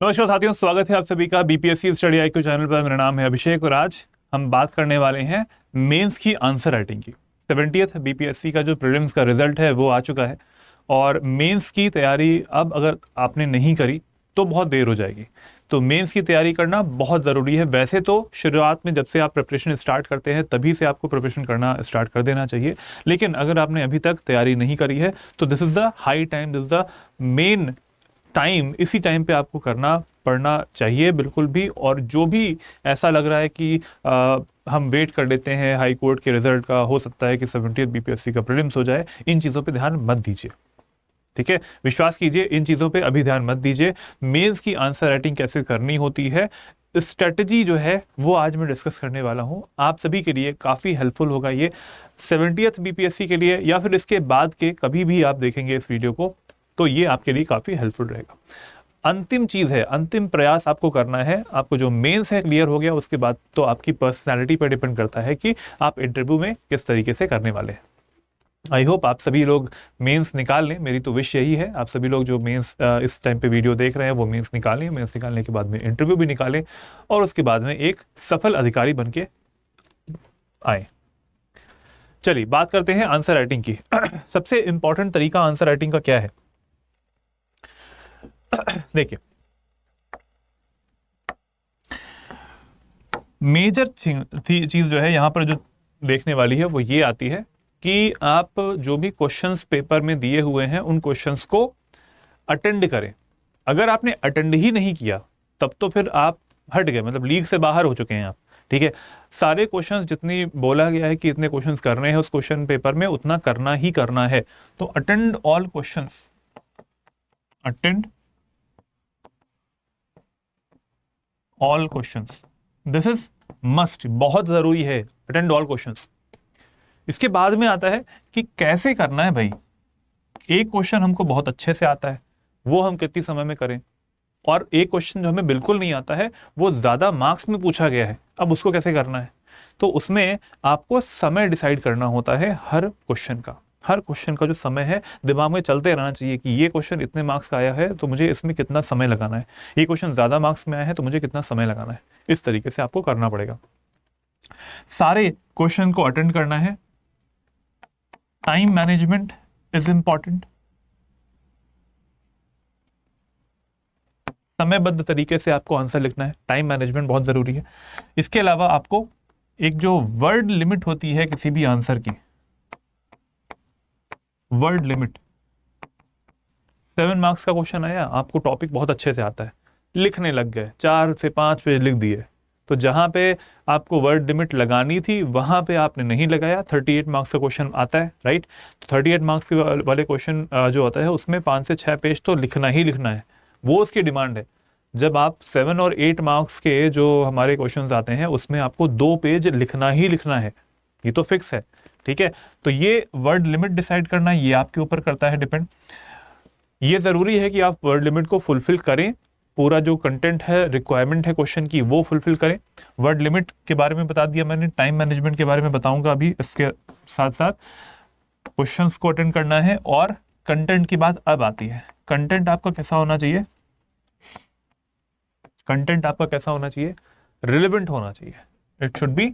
नमस्कार साथियों, स्वागत है आप सभी का बीपीएससी स्टडी आईक्यू चैनल पर। मेरा नाम है अभिषेक और आज हम बात करने वाले हैं मेंस की आंसर राइटिंग की। 70th बीपीएससी का जो प्रीलिम्स का रिजल्ट है वो आ चुका है और मेंस की तैयारी अब अगर आपने नहीं करी तो बहुत देर हो जाएगी। तो मेंस की तैयारी करना बहुत ज़रूरी है। वैसे तो शुरुआत में जब से आप प्रिपरेशन स्टार्ट करते हैं तभी से आपको प्रिपरेशन करना स्टार्ट कर देना चाहिए, लेकिन अगर आपने अभी तक तैयारी नहीं करी है तो this is the high time, this is the main time. इसी टाइम पे आपको करना पड़ना चाहिए बिल्कुल भी। और जो भी ऐसा लग रहा है कि हम वेट कर लेते हैं हाई कोर्ट के रिजल्ट का, हो सकता है कि 70th बीपीएससी का प्रीलिम्स हो जाए, इन चीज़ों पे ध्यान मत दीजिए। ठीक है, विश्वास कीजिए, इन चीज़ों पे अभी ध्यान मत दीजिए। मेंस की आंसर राइटिंग कैसे करनी होती है, स्ट्रेटजी जो है वो आज मैं डिस्कस करने वाला हूं। आप सभी के लिए काफ़ी हेल्पफुल होगा ये। 70th बीपीएससी के लिए या फिर इसके बाद के कभी भी आप देखेंगे इस वीडियो को तो ये आपके लिए काफ़ी हेल्पफुल रहेगा। अंतिम चीज़ है, अंतिम प्रयास आपको करना है। आपको जो मेंस है क्लियर हो गया, उसके बाद तो आपकी पर्सनैलिटी पर डिपेंड करता है कि आप इंटरव्यू में किस तरीके से करने वाले हैं। आई होप आप सभी लोग मेंस निकाल लें, मेरी तो विश यही है। आप सभी लोग जो मेंस इस टाइम पे वीडियो देख रहे हैं वो मेंस निकालें, मेंस निकालने के बाद में इंटरव्यू भी निकालें और उसके बाद में एक सफल अधिकारी बन के आए। चलिए बात करते हैं आंसर राइटिंग की। सबसे इंपॉर्टेंट तरीका आंसर राइटिंग का क्या है, देखिए मेजर चीज जो है यहां पर जो देखने वाली है वो ये आती है कि आप जो भी क्वेश्चंस पेपर में दिए हुए हैं उन क्वेश्चंस को अटेंड करें। अगर आपने अटेंड ही नहीं किया तब तो फिर आप हट गए, मतलब लीग से बाहर हो चुके हैं आप। ठीक है, सारे क्वेश्चंस जितनी बोला गया है कि इतने क्वेश्चंस करने हैं उस क्वेश्चन पेपर में उतना करना ही करना है। तो attend all questions, attend all questions, this is must, बहुत जरूरी है अटेंड ऑल क्वेश्चंस। इसके बाद में आता है कि कैसे करना है। भाई एक क्वेश्चन हमको बहुत अच्छे से आता है, वो हम कितनी समय में करें, और एक क्वेश्चन जो हमें बिल्कुल नहीं आता है वो ज्यादा मार्क्स में पूछा गया है, अब उसको कैसे करना है। तो उसमें आपको समय डिसाइड करना होता है। हर क्वेश्चन का, हर क्वेश्चन का जो समय है दिमाग में चलते रहना चाहिए कि ये क्वेश्चन इतने मार्क्स का आया है तो मुझे इसमें कितना समय लगाना है, ये क्वेश्चन ज्यादा मार्क्स में आया है तो मुझे कितना समय लगाना है। इस तरीके से आपको करना पड़ेगा, सारे क्वेश्चन को अटेंड करना है। टाइम मैनेजमेंट इज इंपॉर्टेंट, समयबद्ध तरीके से आपको आंसर लिखना है, टाइम मैनेजमेंट बहुत जरूरी है। इसके अलावा आपको एक जो वर्ड लिमिट होती है किसी भी आंसर की, वर्ड लिमिट, 7 मार्क्स का क्वेश्चन आया, आपको टॉपिक बहुत अच्छे से आता है, लिखने लग गए, 4 से 5 पेज लिख दिए, तो जहां पे आपको वर्ड लिमिट लगानी थी वहां पे आपने नहीं लगाया। 38 मार्क्स का क्वेश्चन आता है, राइट। तो 38 मार्क्स वाले क्वेश्चन जो होता है उसमें 5 से 6 पेज तो लिखना ही लिखना है, वो उसकी डिमांड है। जब आप 7 और 8 मार्क्स के जो हमारे क्वेश्चंस आते हैं उसमें आपको 2 पेज लिखना ही लिखना है, ये तो फिक्स है। ठीक है, तो ये वर्ड लिमिट डिसाइड करना ये आपके ऊपर करता है डिपेंड। ये जरूरी है कि आप वर्ड लिमिट को फुलफिल करें, पूरा जो कंटेंट है, रिक्वायरमेंट है क्वेश्चन की, वो फुलफिल करें। वर्ड लिमिट के बारे में बता दिया मैंने, टाइम मैनेजमेंट के बारे में बताऊंगा अभी। इसके साथ साथ क्वेश्चंस को अटेंड करना है। और कंटेंट की बात अब आती है, कंटेंट आपका कैसा होना चाहिए, कंटेंट आपका कैसा होना चाहिए, रिलेवेंट होना चाहिए। इट शुड बी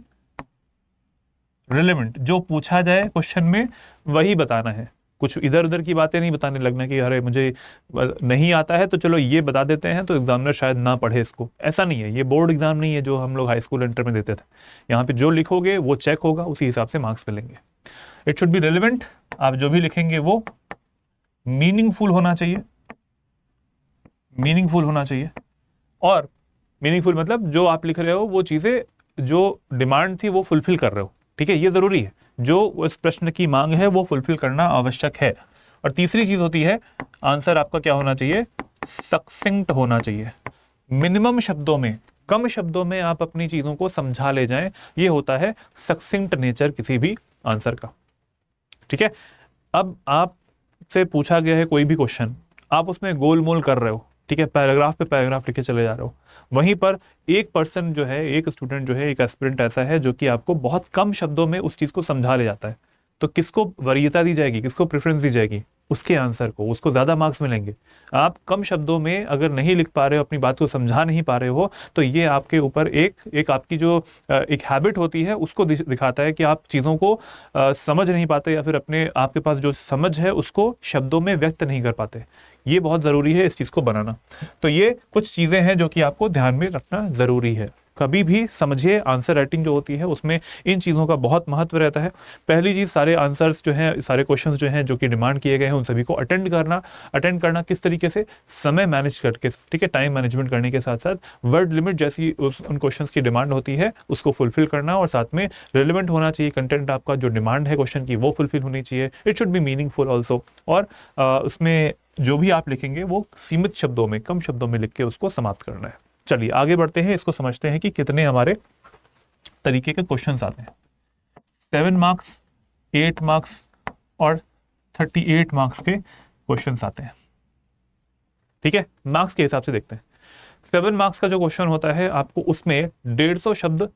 रिलेवेंट, जो पूछा जाए क्वेश्चन में वही बताना है, कुछ इधर उधर की बातें नहीं बताने लगना कि अरे मुझे नहीं आता है तो चलो ये बता देते हैं तो एग्जामिनर शायद ना पढ़े इसको। ऐसा नहीं है, ये बोर्ड एग्जाम नहीं है जो हम लोग हाई स्कूल इंटर में देते थे। यहाँ पे जो लिखोगे वो चेक होगा, उसी हिसाब से मार्क्स मिलेंगे। इट शुड बी रिलेवेंट, आप जो भी लिखेंगे वो मीनिंगफुल होना चाहिए, मीनिंगफुल होना चाहिए। और मीनिंगफुल मतलब जो आप लिख रहे हो वो चीजें जो डिमांड थी वो फुलफिल कर रहे हो। ठीक है, ये जरूरी है, जो उस प्रश्न की मांग है वो फुलफिल करना आवश्यक है। और तीसरी चीज होती है, आंसर आपका क्या होना चाहिए, सक्सिंक्ट होना चाहिए। मिनिमम शब्दों में, कम शब्दों में आप अपनी चीजों को समझा ले जाएं, ये होता है सक्सिंक्ट नेचर किसी भी आंसर का। ठीक है, अब आपसे पूछा गया है कोई भी क्वेश्चन, आप उसमें गोलमोल कर रहे हो, ठीक है, पैराग्राफ पे पैराग्राफ लिखे चले जा रहे हो। वहीं पर एक पर्सन जो है, एक स्टूडेंट जो है, एक एस्पिरेंट ऐसा है जो कि आपको बहुत कम शब्दों में उस चीज को समझा ले जाता है। तो किसको वरीयता दी जाएगी, किसको प्रेफरेंस दी जाएगी, उसके आंसर को, उसको ज़्यादा मार्क्स मिलेंगे। आप कम शब्दों में अगर नहीं लिख पा रहे हो, अपनी बात को समझा नहीं पा रहे हो, तो ये आपके ऊपर एक आपकी जो एक हैबिट होती है उसको दिखाता है कि आप चीज़ों को समझ नहीं पाते, या फिर अपने आपके पास जो समझ है उसको शब्दों में व्यक्त नहीं कर पाते। ये बहुत ज़रूरी है इस चीज़ को बनाना। तो ये कुछ चीज़ें हैं जो कि आपको ध्यान में रखना ज़रूरी है। कभी भी समझिए, आंसर राइटिंग जो होती है उसमें इन चीज़ों का बहुत महत्व रहता है। पहली चीज़, सारे आंसर्स जो हैं, सारे क्वेश्चंस जो हैं जो कि डिमांड किए गए हैं, उन सभी को अटेंड करना किस तरीके से, समय मैनेज करके, ठीक है, टाइम मैनेजमेंट करने के साथ साथ वर्ड लिमिट जैसी उन क्वेश्चंस की डिमांड होती है उसको फुलफिल करना, और साथ में रिलेवेंट होना चाहिए कंटेंट। आपका जो डिमांड है क्वेश्चन की वो फुलफिल होनी चाहिए। It should be meaningful also, और उसमें जो भी आप लिखेंगे वो सीमित शब्दों में, कम शब्दों में लिख के उसको समाप्त करना है। चलिए आगे बढ़ते हैं, इसको समझते हैं कि कितने हमारे तरीके के क्वेश्चंस आते हैं। 7 मार्क्स, 8 मार्क्स और 38 मार्क्स के क्वेश्चंस आते हैं। ठीक है, मार्क्स के हिसाब से देखते हैं। 7 मार्क्स का जो क्वेश्चन होता है, आपको उसमें 150 शब्द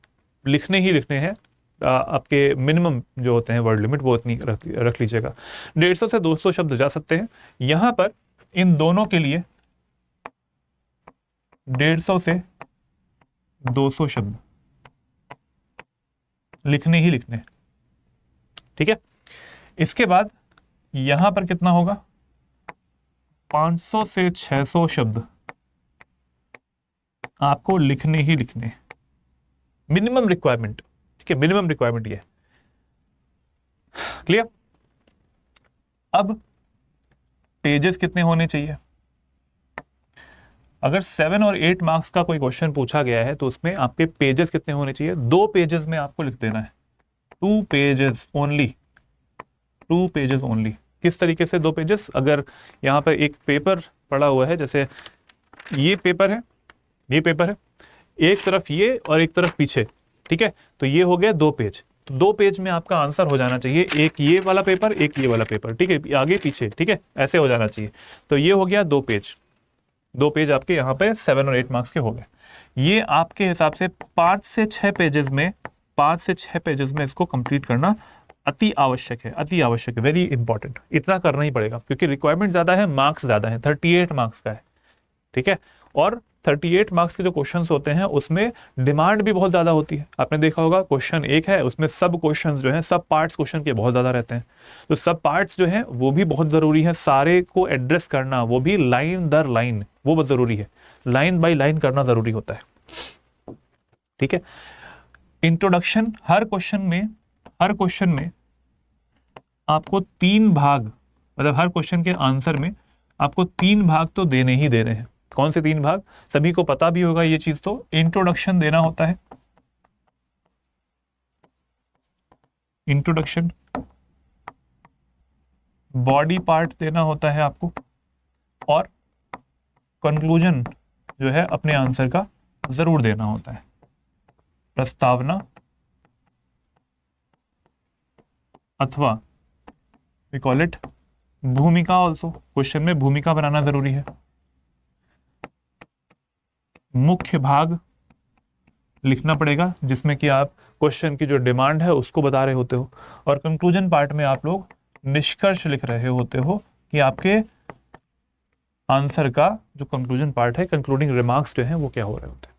लिखने ही लिखने हैं। आपके मिनिमम जो होते हैं वर्ड लिमिट वो इतनी रख लीजिएगा। 150 से 200 शब्द जा सकते हैं। यहां पर इन दोनों के लिए 150 से 200 शब्द लिखने ही लिखने। ठीक है, इसके बाद यहां पर कितना होगा, 500 से 600 शब्द आपको लिखने ही लिखने, मिनिमम रिक्वायरमेंट। ठीक है, मिनिमम रिक्वायरमेंट ये। क्लियर? अब पेजेस कितने होने चाहिए? अगर 7 और 8 मार्क्स का कोई क्वेश्चन पूछा गया है तो उसमें आपके पेजेस कितने होने चाहिए? 2 पेजेस में आपको लिख देना है। 2 पेजेस ओनली, 2 पेजेस ओनली। किस तरीके से 2 पेजेस? अगर यहाँ पर एक पेपर पड़ा हुआ है, जैसे ये पेपर है, ये पेपर है, एक तरफ ये और एक तरफ पीछे, ठीक है, तो ये हो गया 2 पेज। तो 2 पेज में आपका आंसर हो जाना चाहिए, एक ये वाला पेपर, एक ये वाला पेपर, ठीक है, आगे पीछे, ठीक है, ऐसे हो जाना चाहिए। तो ये हो गया 2 पेज। 2 पेज आपके यहाँ पे 7 और 8 मार्क्स के हो गए। ये आपके हिसाब से 5 से 6 पेजेस में, 5 से 6 पेजेस में इसको कंप्लीट करना अति आवश्यक है, अति आवश्यक है, वेरी इंपॉर्टेंट। इतना करना ही पड़ेगा क्योंकि रिक्वायरमेंट ज्यादा है, मार्क्स ज्यादा है, 38 मार्क्स का है। ठीक है, और 38 मार्क्स के जो क्वेश्चंस होते हैं उसमें डिमांड भी बहुत ज्यादा होती है। आपने देखा होगा, क्वेश्चन एक है, उसमें सब क्वेश्चंस जो हैं, सब पार्ट्स क्वेश्चन के बहुत ज्यादा रहते हैं। तो सब पार्ट्स जो हैं वो भी बहुत जरूरी है, सारे को एड्रेस करना, वो भी लाइन दर लाइन, वो बहुत जरूरी है, लाइन बाय लाइन करना जरूरी होता है। ठीक है, इंट्रोडक्शन, हर क्वेश्चन में आपको 3 भाग, मतलब हर क्वेश्चन के आंसर में आपको 3 भाग तो देने ही देने हैं। कौन से 3 भाग? सभी को पता भी होगा ये चीज। तो इंट्रोडक्शन देना होता है, इंट्रोडक्शन, बॉडी पार्ट देना होता है आपको, और कंक्लूजन जो है अपने आंसर का जरूर देना होता है। प्रस्तावना अथवा वी कॉल इट भूमिका ऑल्सो, क्वेश्चन में भूमिका बनाना जरूरी है। मुख्य भाग लिखना पड़ेगा जिसमें कि आप क्वेश्चन की जो डिमांड है उसको बता रहे होते हो, और कंक्लूजन पार्ट में आप लोग निष्कर्ष लिख रहे होते हो कि आपके आंसर का जो कंक्लूजन पार्ट है, कंक्लूडिंग रिमार्क्स जो हैं वो क्या हो रहे होते हैं।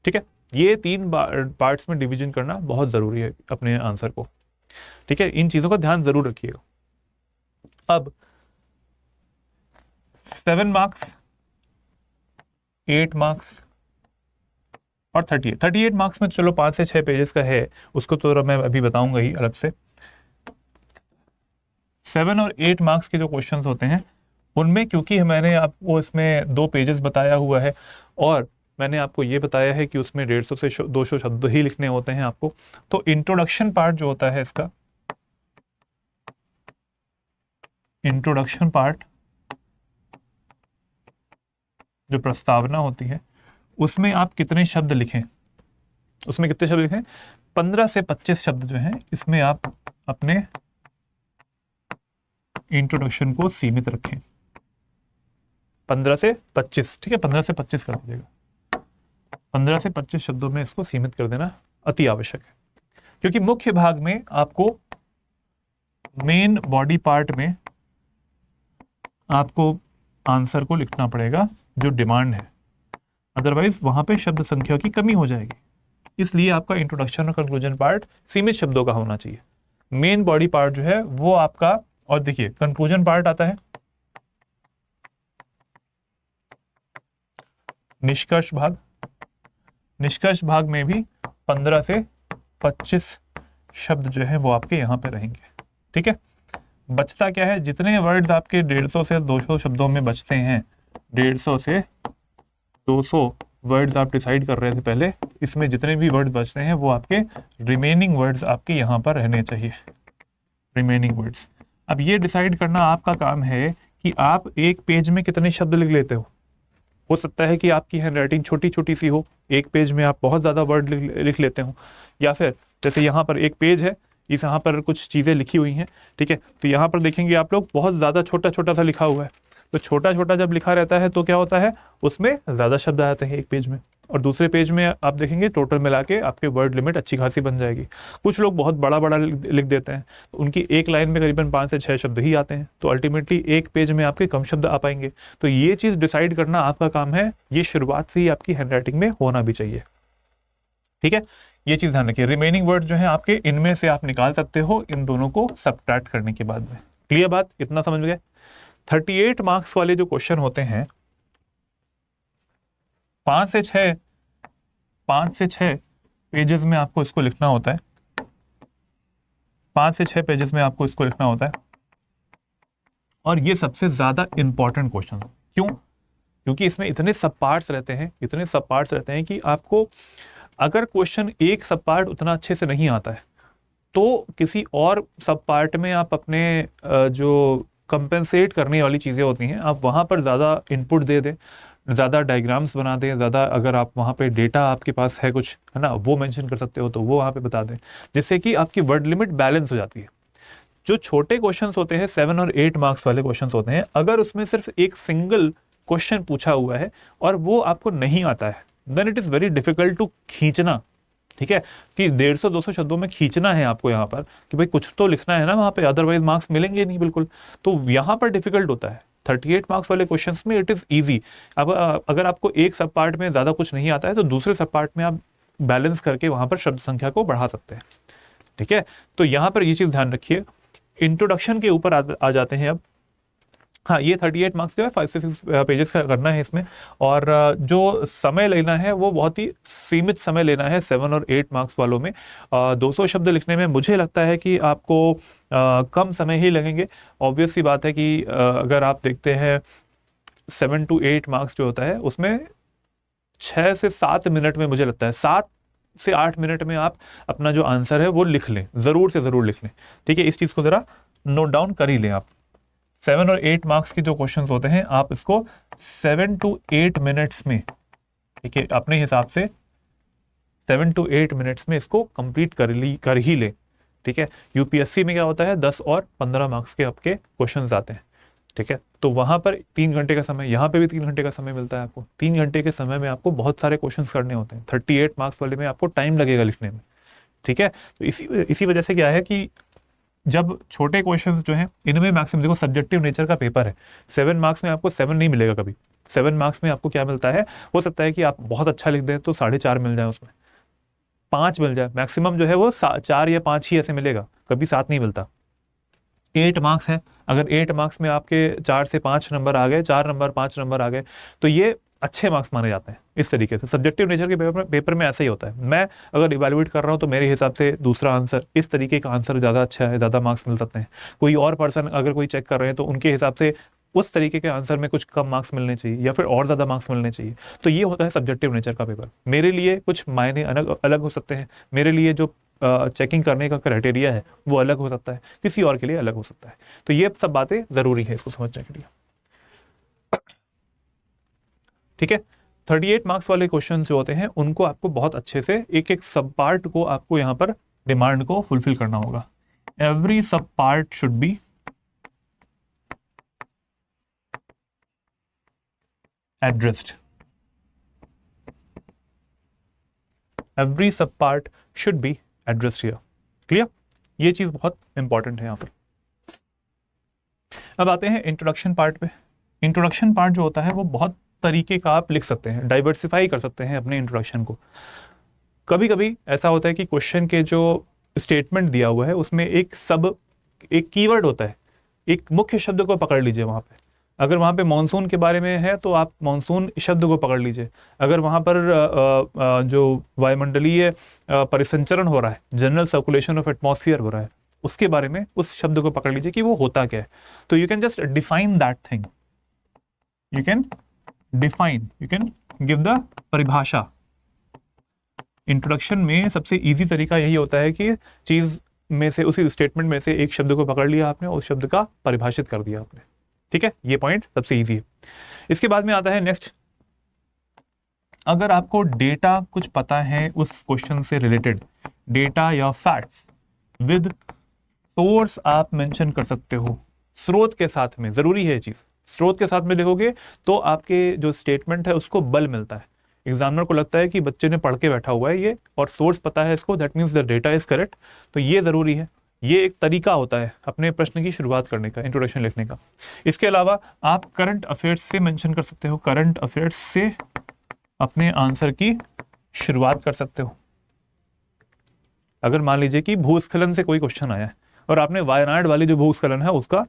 ठीक है, ये 3 पार्ट्स में डिवीजन करना बहुत जरूरी है अपने आंसर को। ठीक है, इन चीजों का ध्यान जरूर रखिएगा। अब 7 मार्क्स, 8 मार्क्स और 38 मार्क्स में चलो 5 से 6 पेजेस का है, उसको तो मैं अभी बताऊंगा ही अलग से। 7 और 8 मार्क्स के जो क्वेश्चंस होते हैं उनमें, क्योंकि मैंने आपको इसमें 2 पेजेस बताया हुआ है और मैंने आपको ये बताया है कि उसमें 150 से 200 शब्द ही लिखने होते हैं आपको, तो इंट्रोडक्शन पार्ट जो होता है इसका, इंट्रोडक्शन पार्ट जो प्रस्तावना होती है उसमें आप कितने शब्द लिखें, उसमें कितने शब्द लिखें? 15 से 25 शब्द जो हैं इसमें आप अपने इंट्रोडक्शन को सीमित रखें। 15 से 25, ठीक है, 15 से 25 कर दीजिएगा। 15 से 25 शब्दों में इसको सीमित कर देना अति आवश्यक है, क्योंकि मुख्य भाग में आपको मेन बॉडी पार्ट में आपको आंसर को लिखना पड़ेगा जो डिमांड है, अदरवाइज वहां पे शब्द संख्या की कमी हो जाएगी। इसलिए आपका इंट्रोडक्शन और कंक्लूजन पार्ट सीमित शब्दों का होना चाहिए। मेन बॉडी पार्ट जो है वो आपका, और देखिए कंक्लूजन पार्ट आता है निष्कर्ष भाग। निष्कर्ष भाग में भी 15 से 25 शब्द जो है वो आपके यहां पे रहेंगे। ठीक है, बचता क्या है, जितने वर्ड्स आपके 150 से 200 शब्दों में बचते हैं, 150 से 200 वर्ड्स आप डिसाइड कर रहे थे पहले, इसमें जितने भी वर्ड्स बचते हैं वो आपके रिमेनिंग वर्ड्स आपके यहां पर रहने चाहिए, रिमेनिंग वर्ड्स। अब ये डिसाइड करना आपका काम है कि आप एक पेज में कितने शब्द लिख लेते हो सकता है कि आपकी हैंडराइटिंग छोटी छोटी सी हो, एक पेज में आप बहुत ज़्यादा वर्ड लिख लेते हो, या फिर जैसे यहाँ पर एक पेज है, इस यहाँ पर कुछ चीज़ें लिखी हुई हैं, ठीक है, तो यहाँ पर देखेंगे आप लोग बहुत ज़्यादा छोटा छोटा सा लिखा हुआ है। तो छोटा छोटा जब लिखा रहता है तो क्या होता है, उसमें ज़्यादा शब्द आते हैं एक पेज में, और दूसरे पेज में आप देखेंगे टोटल मिला के आपके वर्ड लिमिट अच्छी खासी बन जाएगी। कुछ लोग बहुत बड़ा बड़ा लिख देते हैं, तो उनकी एक लाइन में करीबन 5 से 6 शब्द ही आते हैं, तो अल्टीमेटली एक पेज में आपके कम शब्द आ पाएंगे। तो ये चीज़ डिसाइड करना आपका काम है, ये शुरुआत से ही आपकी हैंडराइटिंग में होना भी चाहिए। ठीक है, ये चीज़ ध्यान रखिए। रिमेनिंग वर्ड जो है आपके, इनमें से आप निकाल सकते हो इन दोनों को सबट्रैक्ट करने के बाद में। क्लियर बात, इतना समझ गए। 38 मार्क्स वाले जो क्वेश्चन होते हैं, 5 से 6 पेजेस में आपको इसको लिखना होता है, 5 से 6 पेजेस में आपको इसको लिखना होता है। और ये सबसे ज्यादा इंपॉर्टेंट क्वेश्चन, क्यों? क्योंकि इसमें इतने सब पार्ट्स रहते हैं, इतने सब पार्ट्स रहते हैं कि आपको अगर क्वेश्चन एक सब पार्ट उतना अच्छे से नहीं आता है तो किसी और सब पार्ट में आप अपने जो कंपेंसेट करने वाली चीज़ें होती हैं, आप वहाँ पर ज़्यादा इनपुट दे दें, ज़्यादा डायग्राम्स बना दें, ज़्यादा अगर आप वहाँ पे डेटा आपके पास है कुछ, है ना, वो मेंशन कर सकते हो तो वो वहाँ पे बता दें, जिससे कि आपकी वर्ड लिमिट बैलेंस हो जाती है। जो छोटे क्वेश्चंस होते हैं, 7 और 8 मार्क्स वाले क्वेश्चंस होते हैं, अगर उसमें सिर्फ एक सिंगल क्वेश्चन पूछा हुआ है और वो आपको नहीं आता है, then it is very difficult to खींचना। ठीक है, कि 150-200 शब्दों में खींचना है आपको यहाँ पर कि भाई कुछ तो लिखना है ना वहाँ पे, अदरवाइज मार्क्स मिलेंगे नहीं बिल्कुल। तो यहाँ पर डिफिकल्ट होता है। 38 मार्क्स वाले क्वेश्चंस में इट इज़ ईजी। अब अगर आपको एक सब पार्ट में ज़्यादा कुछ नहीं आता है तो दूसरे सब पार्ट में आप बैलेंस करके वहाँ पर शब्द संख्या को बढ़ा सकते हैं। ठीक है, तो यहाँ पर ये चीज़ ध्यान रखिए। इंट्रोडक्शन के ऊपर आ जाते हैं अब। हाँ, ये 38 मार्क्स जो है 5 से 6 पेजेस का करना है इसमें, और जो समय लेना है वो बहुत ही सीमित समय लेना है 7 और 8 मार्क्स वालों में। 200 शब्द लिखने में मुझे लगता है कि आपको कम समय ही लगेंगे। ऑब्वियस सी बात है कि अगर आप देखते हैं 7 to 8 मार्क्स जो होता है उसमें 6 से 7 मिनट में, मुझे लगता है 7 से 8 मिनट में आप अपना जो आंसर है वो लिख लें, ज़रूर से ज़रूर लिख लें। ठीक है, इस चीज़ को ज़रा नोट डाउन कर ही लें आप। 7 और 8 मार्क्स के जो क्वेश्चंस होते हैं आप इसको 7 to 8 मिनट्स में, ठीक है, अपने हिसाब से 7 to 8 मिनट्स में इसको कंप्लीट कर ही ले। ठीक है, यूपीएससी में क्या होता है, 10 और 15 मार्क्स के आपके क्वेश्चंस आते हैं। ठीक है, तो वहां पर 3 घंटे का समय, यहाँ पे भी 3 घंटे का समय मिलता है आपको। 3 घंटे के समय में आपको बहुत सारे क्वेश्चंस करने होते हैं। 38 मार्क्स वाले में आपको टाइम लगेगा लिखने में। ठीक है, तो इसी वजह से क्या है कि जब छोटे क्वेश्चंस जो हैं इनमें मैक्सिमम, देखो सब्जेक्टिव नेचर का पेपर है, 7 मार्क्स में आपको 7 नहीं मिलेगा कभी। 7 मार्क्स में आपको क्या मिलता है, हो सकता है कि आप बहुत अच्छा लिख दें तो 4.5 मिल जाए, उसमें 5 मिल जाए, मैक्सिमम जो है वो 4 या 5 ही ऐसे मिलेगा, कभी 7 नहीं मिलता। 8 मार्क्स है, अगर 8 मार्क्स में आपके 4 से 5 नंबर आ गए, 4 नंबर 5 नंबर आ गए, तो ये अच्छे मार्क्स माने जाते हैं। इस तरीके से सब्जेक्टिव नेचर के पेपर में ऐसा ही होता है। मैं अगर इवैल्यूएट कर रहा हूँ तो मेरे हिसाब से दूसरा आंसर, इस तरीके का आंसर ज़्यादा अच्छा है, ज़्यादा मार्क्स मिल सकते हैं। कोई और पर्सन अगर कोई चेक कर रहे हैं तो उनके हिसाब से उस तरीके के आंसर में कुछ कम मार्क्स मिलने चाहिए या फिर और ज़्यादा मार्क्स मिलने चाहिए। तो ये होता है सब्जेक्टिव नेचर का पेपर। मेरे लिए कुछ मायने अलग अलग हो सकते हैं, मेरे लिए जो चेकिंग करने का क्राइटेरिया है वो अलग हो सकता है, किसी और के लिए अलग हो सकता है। तो ये सब बातें ज़रूरी है इसको समझने के लिए। ठीक है, 38 मार्क्स वाले क्वेश्चन जो होते हैं उनको आपको बहुत अच्छे से एक एक सब पार्ट को आपको यहाँ पर डिमांड को फुलफिल करना होगा। Every sub part should be addressed, every sub part should be addressed here. Clear, ये चीज बहुत इंपॉर्टेंट है यहाँ पर। अब आते हैं इंट्रोडक्शन पार्ट पे। इंट्रोडक्शन पार्ट जो होता है वो बहुत तरीके का आप लिख सकते हैं, डाइवर्सिफाई कर सकते हैं अपने इंट्रोडक्शन को। कभी कभी ऐसा होता है कि क्वेश्चन के जो स्टेटमेंट दिया हुआ है उसमें एक कीवर्ड होता है, एक मुख्य शब्द को पकड़ लीजिए वहां पे। अगर वहां पे मॉनसून के बारे में है तो आप मॉनसून शब्द को पकड़ लीजिए। अगर वहां पर जो वायुमंडलीय परिसंचरण हो रहा है, जनरल सर्कुलेशन ऑफ एटमॉस्फेयर हो रहा है, उसके बारे में उस शब्द को पकड़ लीजिए कि वो होता क्या है। तो you can just define that thing, you can define, you can give the परिभाषा। इंट्रोडक्शन में सबसे इजी तरीका यही होता है कि चीज में से, उसी स्टेटमेंट में से एक शब्द को पकड़ लिया आपने, उस शब्द का परिभाषित कर दिया आपने। ठीक है, ये पॉइंट सबसे इजी है। इसके बाद में आता है नेक्स्ट, अगर आपको डेटा कुछ पता है उस क्वेश्चन से रिलेटेड, डेटा या फैक्ट्स विद सोर्स आप मेंशन कर सकते हो, स्रोत के साथ में। जरूरी है चीज, स्रोत के साथ में लिखोगे तो आपके जो स्टेटमेंट है उसको बल मिलता है। एग्जामिनर को लगता है कि बच्चे ने पढ़ के बैठा हुआ है ये, और सोर्स पता है इसको, that means the data is correct. तो ये जरूरी है, ये एक तरीका होता है अपने प्रश्न की शुरुआत करने का, इंट्रोडक्शन लिखने का। इसके अलावा आप करंट अफेयर्स से मेंशन कर सकते हो, करंट अफेयर्स से अपने आंसर की शुरुआत कर सकते हो। अगर मान लीजिए कि भूस्खलन से कोई क्वेश्चन आया है और आपने वायनाड वाली जो भूस्खलन है उसका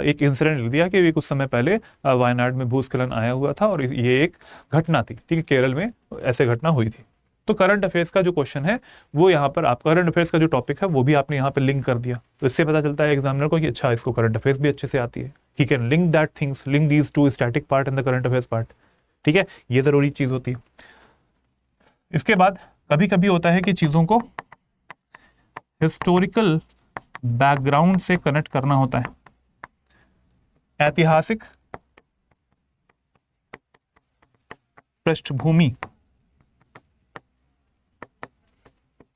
एक इंसिडेंट लिख दिया कि कुछ समय पहले वायनाड में भूस्खलन आया हुआ था और ये एक घटना थी, ठीक है, केरल में ऐसे घटना हुई थी। तो करंट अफेयर्स का जो क्वेश्चन है वो यहाँ पर, आप करंट अफेयर्स का जो टॉपिक है वो भी आपने यहाँ पे लिंक कर दिया। तो इससे पता चलता है एग्जामिनर को कि अच्छा इसको करंट अफेयर्स भी अच्छे से आती है, he can link that things, link these two static part in the current affairs part. ठीक है, ये जरूरी चीज होती है। इसके बाद कभी कभी होता है कि चीजों को हिस्टोरिकल बैकग्राउंड से कनेक्ट करना होता है, ऐतिहासिक पृष्ठभूमि,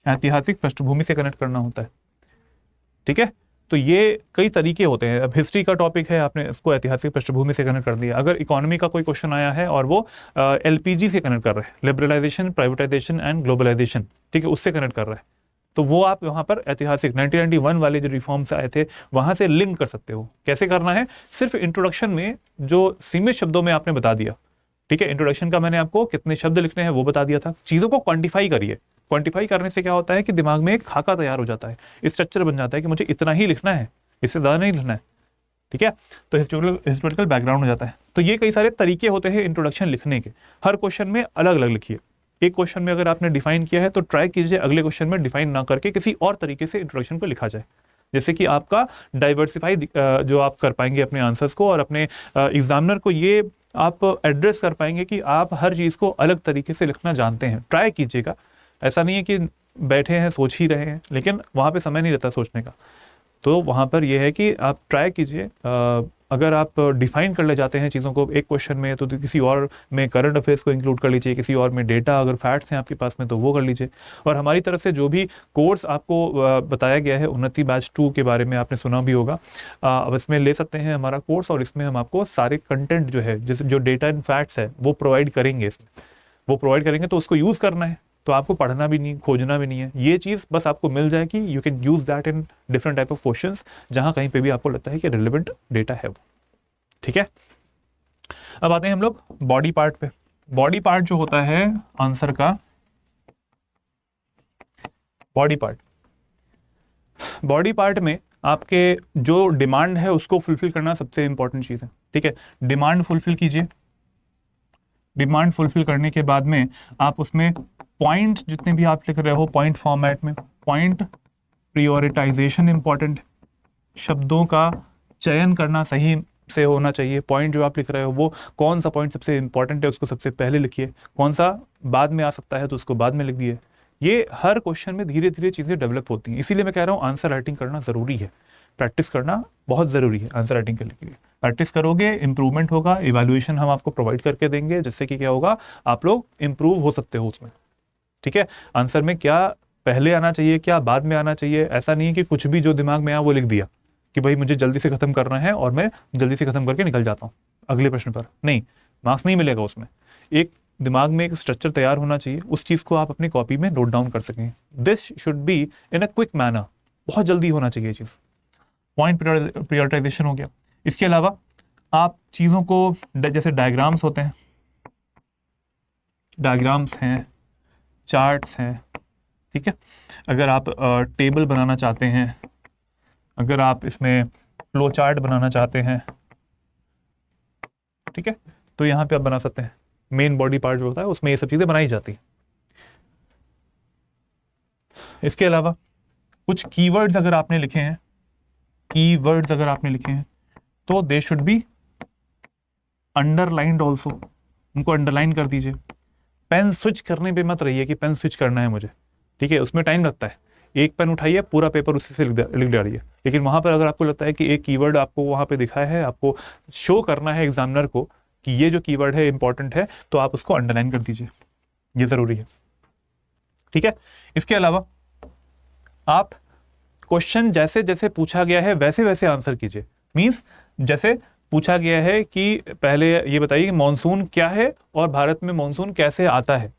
ऐतिहासिक पृष्ठभूमि से कनेक्ट करना होता है। ठीक है, तो ये कई तरीके होते हैं। अब हिस्ट्री का टॉपिक है, आपने इसको ऐतिहासिक पृष्ठभूमि से कनेक्ट कर दिया। अगर इकोनॉमी का कोई क्वेश्चन आया है और वो एलपीजी से कनेक्ट कर रहा है, लिबरलाइजेशन, प्राइवेटाइजेशन एंड ग्लोबलाइजेशन, ठीक है, उससे कनेक्ट कर रहा है, तो वो आप वहां पर ऐतिहासिक 1991 वाले जो रिफॉर्म्स आए थे वहां से लिंक कर सकते हो। कैसे करना है, सिर्फ इंट्रोडक्शन में जो सीमित शब्दों में आपने बता दिया। ठीक है, इंट्रोडक्शन का मैंने आपको कितने शब्द लिखने हैं वो बता दिया था। चीजों को क्वांटिफाई करिए। क्वांटिफाई करने से क्या होता है कि दिमाग में एक खाका तैयार हो जाता है, स्ट्रक्चर बन जाता है कि मुझे इतना ही लिखना है, इससे ज्यादा नहीं लिखना है। ठीक है, तो हिस्टोरिकल बैकग्राउंड हो जाता है। तो ये कई सारे तरीके होते हैं इंट्रोडक्शन लिखने के, हर क्वेश्चन में अलग अलग लिखिए। एक क्वेश्चन में अगर आपने डिफाइन किया है तो ट्राई कीजिए अगले क्वेश्चन में डिफाइन ना करके किसी और तरीके से इंट्रोडक्शन को लिखा जाए, जैसे कि आपका डाइवर्सिफाई जो आप कर पाएंगे अपने आंसर्स को, और अपने एग्जामिनर को ये आप एड्रेस कर पाएंगे कि आप हर चीज़ को अलग तरीके से लिखना जानते हैं। ट्राई कीजिएगा, ऐसा नहीं है कि बैठे हैं सोच ही रहे हैं, लेकिन वहाँ पे समय नहीं रहता सोचने का। तो वहाँ पर यह है कि आप ट्राई कीजिए, अगर आप डिफाइन कर ले जाते हैं चीज़ों को एक क्वेश्चन में तो किसी और में करंट अफेयर्स को इंक्लूड कर लीजिए, किसी और में डेटा, अगर फैक्ट्स हैं आपके पास में तो वो कर लीजिए। और हमारी तरफ से जो भी कोर्स आपको बताया गया है, उन्नति बैच 2 के बारे में आपने सुना भी होगा, अब इसमें ले सकते हैं हमारा कोर्स, और इसमें हम आपको सारे कंटेंट जो है, जैसे जो डेटा एंड फैक्ट्स है वो प्रोवाइड करेंगे। इसमें वो प्रोवाइड करेंगे तो उसको यूज़ करना है, तो आपको पढ़ना भी नहीं, खोजना भी नहीं है। ये चीज़ बस आपको मिल जाए कि you can use that in different type of questions, जहां कहीं पे भी आपको लगता है कि रिलेवेंट डेटा है वो। ठीक है, अब आते हैं हम लोग बॉडी पार्ट पे। बॉडी पार्ट जो होता है आंसर का, बॉडी पार्ट में आपके जो डिमांड है उसको फुलफिल करना सबसे इंपॉर्टेंट चीज है। ठीक है, डिमांड फुलफिल कीजिए। डिमांड फुलफिल करने के बाद में आप उसमें पॉइंट जितने भी आप लिख रहे हो पॉइंट फॉर्मेट में, पॉइंट प्रियोरिटाइजेशन इंपॉर्टेंट, शब्दों का चयन करना सही से होना चाहिए। पॉइंट जो आप लिख रहे हो वो कौन सा पॉइंट सबसे इंपॉर्टेंट है उसको सबसे पहले लिखिए, कौन सा बाद में आ सकता है तो उसको बाद में लिख दिए। ये हर क्वेश्चन में धीरे धीरे चीज़ें डेवलप होती हैं, इसीलिए मैं कह रहा हूँ आंसर राइटिंग करना ज़रूरी है, प्रैक्टिस करना बहुत ज़रूरी है आंसर राइटिंग के लिए। प्रैक्टिस करोगे इंप्रूवमेंट होगा, इवैल्यूएशन हम आपको प्रोवाइड करके देंगे, जिससे कि क्या होगा आप लोग इंप्रूव हो सकते हो उसमें। ठीक है, आंसर में क्या पहले आना चाहिए, क्या बाद में आना चाहिए, ऐसा नहीं है कि कुछ भी जो दिमाग में आया वो लिख दिया कि भाई मुझे जल्दी से खत्म करना है और मैं जल्दी से खत्म करके निकल जाता हूँ अगले प्रश्न पर। नहीं, मार्क्स नहीं मिलेगा उसमें। एक दिमाग में एक स्ट्रक्चर तैयार होना चाहिए, उस चीज को आप अपनी कॉपी में नोट डाउन कर सकें। This should be in a quick manner, बहुत जल्दी होना चाहिए चीज। पॉइंट प्रायोरिटाइजेशन हो गया। इसके अलावा आप चीज़ों को जैसे डायग्राम्स होते हैं, डायग्राम्स हैं, चार्ट्स हैं, ठीक है, अगर आप टेबल बनाना चाहते हैं, अगर आप इसमें फ्लो चार्ट बनाना चाहते हैं, ठीक है, तो यहाँ पे आप बना सकते हैं। मेन बॉडी पार्ट जो होता है उसमें ये सब चीज़ें बनाई जाती हैं। इसके अलावा कुछ कीवर्ड्स अगर आपने लिखे हैं, कीवर्ड्स अगर आपने लिखे हैं तो they should be underlined also, उनको अंडरलाइन कर दीजिए। पेन स्विच करने पे मत रहिए कि पेन स्विच करना है मुझे, ठीक है, उसमें टाइम लगता है। एक पेन उठाइए, पूरा पेपर उसी से लिख डालिए। लेकिन वहां पर अगर आपको लगता है कि एक कीवर्ड आपको वहां पे दिखाया है, आपको शो करना है एग्जामिनर को कि ये जो कीवर्ड है इंपॉर्टेंट है, तो आप उसको अंडरलाइन कर दीजिए, ये जरूरी है, ठीक है। इसके अलावा आप क्वेश्चन जैसे जैसे पूछा गया है वैसे वैसे आंसर कीजिए। मींस जैसे पूछा गया है कि पहले ये बताइए कि मॉनसून क्या है और भारत में मॉनसून कैसे आता है,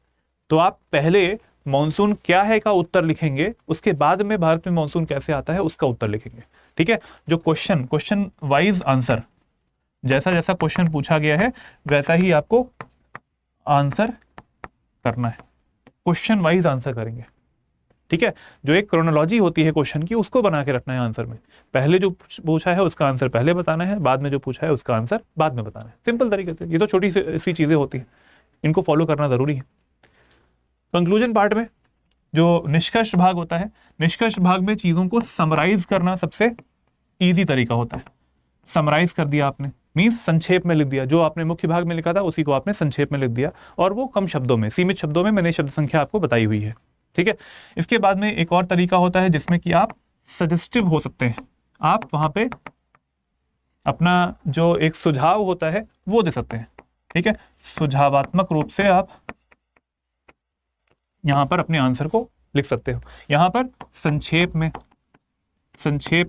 तो आप पहले मॉनसून क्या है का उत्तर लिखेंगे, उसके बाद में भारत में मॉनसून कैसे आता है उसका उत्तर लिखेंगे, ठीक है। जो क्वेश्चन वाइज आंसर, जैसा जैसा क्वेश्चन पूछा गया है वैसा ही आपको आंसर करना है, क्वेश्चन वाइज आंसर करेंगे, ठीक है। जो एक क्रोनोलॉजी होती है क्वेश्चन की, उसको बना के रखना है आंसर में। पहले जो पूछा है उसका आंसर पहले बताना है, बाद में जो पूछा है उसका आंसर बाद में बताना है, सिंपल तरीके से। ये तो छोटी सी चीजें होती हैं, इनको फॉलो करना जरूरी है। कंक्लूजन पार्ट में जो निष्कर्ष भाग होता है, निष्कर्ष भाग में चीजों को समराइज करना सबसे इजी तरीका होता है। समराइज कर दिया आपने, मींस संक्षेप में लिख दिया, जो आपने मुख्य भाग में लिखा था उसी को आपने संक्षेप में लिख दिया, और वो कम शब्दों में, सीमित शब्दों में मैंने शब्द संख्या आपको बताई हुई है, ठीक है। इसके बाद में एक और तरीका होता है जिसमें कि आप सजेस्टिव हो सकते हैं। आप वहां पे अपना जो एक सुझाव होता है वो दे सकते हैं, ठीक है। सुझावात्मक रूप से आप यहां पर अपने आंसर को लिख सकते हो। यहां पर संक्षेप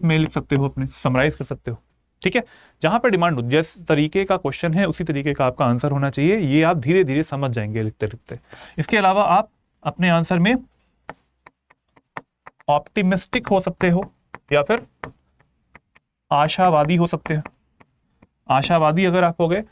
में लिख सकते हो, अपने समराइज कर सकते हो, ठीक है। जहां पर डिमांड हो, जिस तरीके का क्वेश्चन है उसी तरीके का आपका आंसर होना चाहिए। ये आप धीरे धीरे समझ जाएंगे लिखते लिखते। इसके अलावा आप अपने आंसर में ऑप्टिमिस्टिक हो सकते हो या फिर आशावादी हो सकते हो। आशावादी अगर आप हो गए,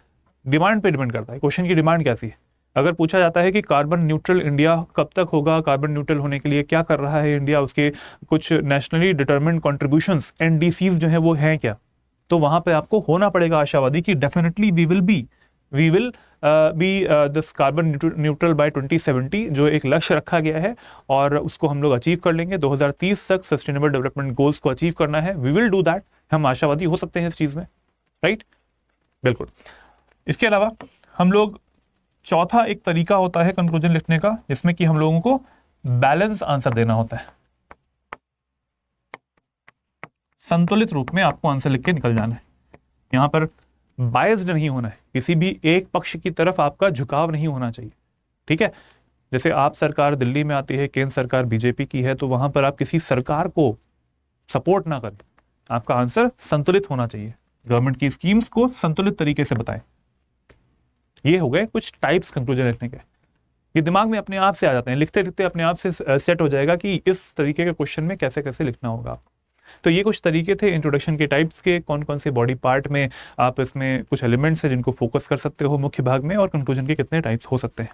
डिमांड पे डिपेंड करता है, क्वेश्चन की डिमांड कैसी है। अगर पूछा जाता है कि कार्बन न्यूट्रल इंडिया कब तक होगा, कार्बन न्यूट्रल होने के लिए क्या कर रहा है इंडिया, उसके कुछ नेशनली डिटरमिन्ड कॉन्ट्रीब्यूशंस एनडीसीज जो है वो हैं क्या, तो वहां पे आपको होना पड़ेगा आशावादी कि definitely we will be this carbon neutral by 2070, जो एक लक्ष्य रखा गया है और उसको हम लोग अचीव कर लेंगे। 2030 तक सस्टेनेबल डेवलपमेंट गोल्स को अचीव करना है, वी विल डू दैट। हम आशावादी हो सकते हैं इस चीज में, राइट, बिल्कुल। इसके अलावा हम लोग चौथा एक तरीका होता है कंक्लूजन लिखने का, जिसमें कि हम लोगों को बैलेंस आंसर देना होता है। संतुलित रूप में आपको आंसर लिख के निकल जाना है। यहां पर बायस्ड नहीं होना है, किसी भी एक पक्ष की तरफ आपका झुकाव नहीं होना चाहिए, ठीक है। जैसे आप सरकार दिल्ली में आती है, केंद्र सरकार बीजेपी की है, तो वहां पर आप किसी सरकार को सपोर्ट ना करें, आपका आंसर संतुलित होना चाहिए, गवर्नमेंट की स्कीम्स को संतुलित तरीके से बताएं। ये हो गए कुछ टाइप्स कंक्लूजन लिखने के, ये दिमाग में अपने आप से आ जाते हैं, लिखते लिखते अपने आप से सेट हो जाएगा कि इस तरीके के क्वेश्चन में कैसे कैसे लिखना होगा। तो ये कुछ तरीके थे इंट्रोडक्शन के टाइप्स के, कौन कौन से बॉडी पार्ट में आप इसमें कुछ एलिमेंट्स हैं जिनको फोकस कर सकते हो मुख्य भाग में, और कंक्लूजन के कितने टाइप्स हो सकते हैं।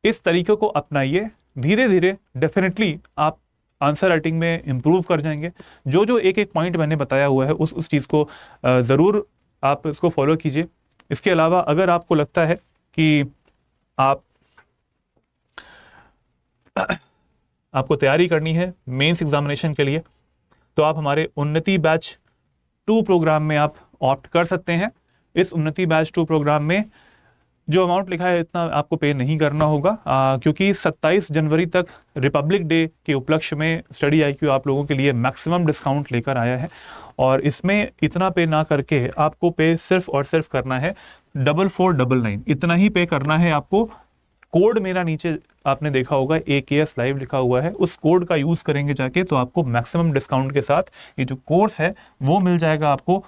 इस तरीके को अपनाइए, धीरे धीरे डेफिनेटली आप आंसर राइटिंग में इंप्रूव कर जाएंगे। जो जो एक एक पॉइंट मैंने बताया हुआ है उस चीज़ को ज़रूर आप इसको फॉलो कीजिए। इसके अलावा अगर आपको लगता है कि आपको तैयारी करनी है मेंस एग्जामिनेशन के लिए, तो आप हमारे उन्नति बैच 2 प्रोग्राम में आप ऑप्ट कर सकते हैं। इस उन्नति बैच 2 प्रोग्राम में जो अमाउंट लिखा है इतना आपको पे नहीं करना होगा, क्योंकि 27 जनवरी तक रिपब्लिक डे के उपलक्ष्य में स्टडी IQ आप लोगों के लिए मैक्सिमम डिस्काउंट लेकर आया है, और इसमें इतना पे ना करके आपको पे सिर्फ और सिर्फ करना है 4499, इतना ही पे करना है आपको। कोड मेरा नीचे आपने देखा होगा AKS लाइव लिखा हुआ है, उस कोड का यूज करेंगे जाके तो आपको मैक्सिमम डिस्काउंट के साथ ये जो कोर्स है वो मिल जाएगा आपको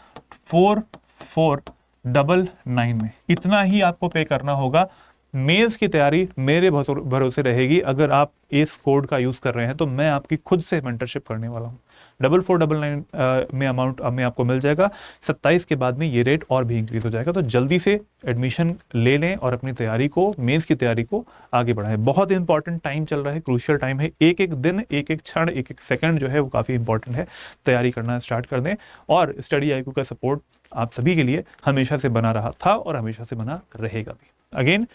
4499 में। इतना ही आपको पे करना होगा। मेंस की तैयारी मेरे भरोसे रहेगी अगर आप इस कोड का यूज कर रहे हैं, तो मैं आपकी खुद से मेंटरशिप करने वाला हूं। 4499 में अमाउंट में आपको मिल जाएगा। 27 के बाद में ये रेट और भी इंक्रीज हो जाएगा। तो जल्दी से एडमिशन ले लें और अपनी तैयारी को, मेंस की तैयारी को आगे बढ़ाएं। बहुत इंपॉर्टेंट टाइम चल रहा है, क्रूशियल टाइम है। एक एक दिन, एक एक क्षण, एक एक सेकंड जो है वो काफ़ी इंपॉर्टेंट है। तैयारी करना स्टार्ट कर दें और स्टडी IQ का सपोर्ट आप सभी के लिए हमेशा से बना रहा था और हमेशा से बना रहेगा भी। Again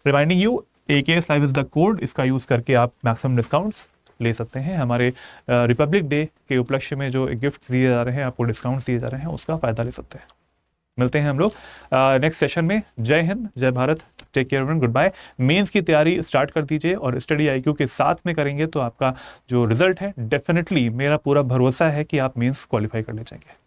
reminding you, AKS live is the code, इसका यूज़ करके आप मैक्सिमम डिस्काउंट्स ले सकते हैं। हमारे रिपब्लिक डे के उपलक्ष्य में जो गिफ्ट दिए जा रहे हैं, आपको डिस्काउंट्स दिए जा रहे हैं, उसका फ़ायदा ले सकते हैं। मिलते हैं हम लोग नेक्स्ट सेशन में। जय हिंद, जय Bharat, take care everyone, good bye. Mains की तैयारी स्टार्ट कर दीजिए और स्टडी IQ के साथ में करेंगे तो आपका जो रिजल्ट है डेफिनेटली, मेरा पूरा भरोसा है कि आप मेंस क्वालिफाई कर ले जाएंगे।